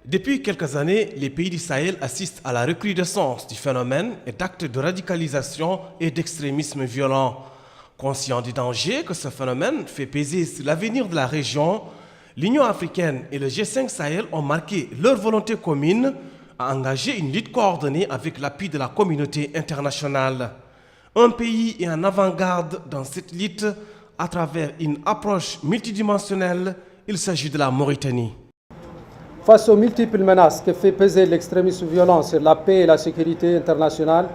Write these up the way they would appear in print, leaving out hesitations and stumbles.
Depuis quelques années, les pays du Sahel assistent à la recrudescence du phénomène et d'actes de radicalisation et d'extrémisme violent. Conscient du danger que ce phénomène fait peser sur l'avenir de la région, l'Union africaine et le G5 Sahel ont marqué leur volonté commune à engager une lutte coordonnée avec l'appui de la communauté internationale. Un pays est en avant-garde dans cette lutte à travers une approche multidimensionnelle. Il s'agit de la Mauritanie. Face aux multiples menaces que fait peser l'extrémisme violent sur la paix et la sécurité internationale,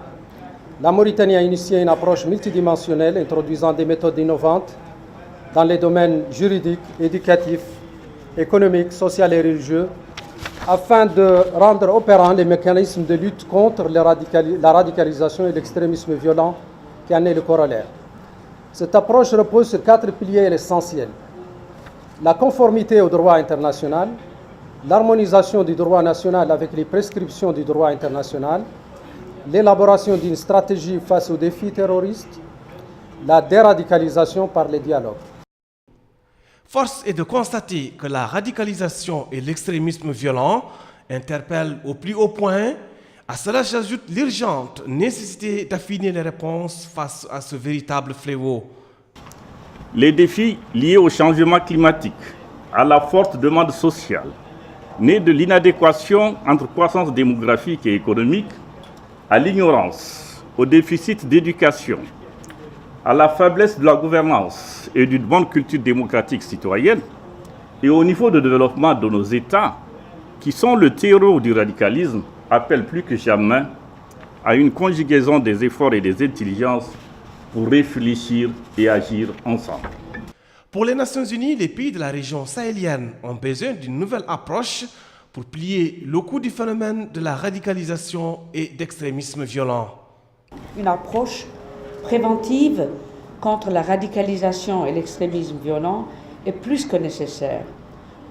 la Mauritanie a initié une approche multidimensionnelle introduisant des méthodes innovantes dans les domaines juridiques, éducatifs, économiques, sociaux et religieux, afin de rendre opérants les mécanismes de lutte contre la radicalisation et l'extrémisme violent qui en est le corollaire. Cette approche repose sur 4 piliers essentiels: la conformité au droit international, l'harmonisation du droit national avec les prescriptions du droit international, l'élaboration d'une stratégie face aux défis terroristes, la déradicalisation par le dialogue. Force est de constater que la radicalisation et l'extrémisme violent interpellent au plus haut point. À cela s'ajoute l'urgente nécessité d'affiner les réponses face à ce véritable fléau. Les défis liés au changement climatique, à la forte demande sociale, née de l'inadéquation entre croissance démographique et économique, à l'ignorance, au déficit d'éducation, à la faiblesse de la gouvernance et d'une bonne culture démocratique citoyenne, et au niveau de développement de nos États, qui sont le terreau du radicalisme, appellent plus que jamais à une conjugaison des efforts et des intelligences pour réfléchir et agir ensemble. Pour les Nations Unies, les pays de la région sahélienne ont besoin d'une nouvelle approche pour plier le coup du phénomène de la radicalisation et d'extrémisme violent. Une approche préventive contre la radicalisation et l'extrémisme violent est plus que nécessaire,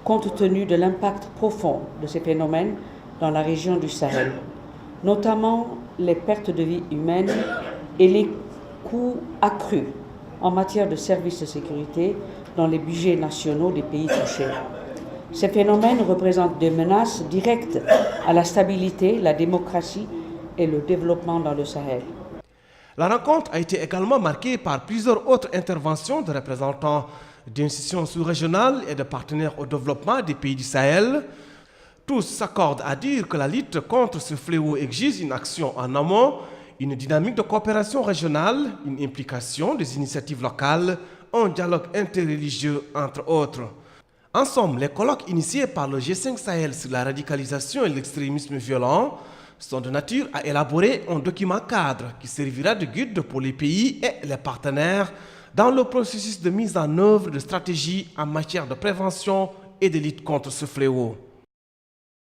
compte tenu de l'impact profond de ces phénomènes dans la région du Sahel, notamment les pertes de vies humaines et les coûts accrus en matière de services de sécurité dans les budgets nationaux des pays touchés. Ces phénomènes représentent des menaces directes à la stabilité, la démocratie et le développement dans le Sahel. La rencontre a été également marquée par plusieurs autres interventions de représentants d'institutions sous-régionales et de partenaires au développement des pays du Sahel. Tous s'accordent à dire que la lutte contre ce fléau exige une action en amont, une dynamique de coopération régionale, une implication des initiatives locales, un dialogue interreligieux, entre autres. En somme, les colloques initiés par le G5 Sahel sur la radicalisation et l'extrémisme violent sont de nature à élaborer un document cadre qui servira de guide pour les pays et les partenaires dans le processus de mise en œuvre de stratégies en matière de prévention et de lutte contre ce fléau.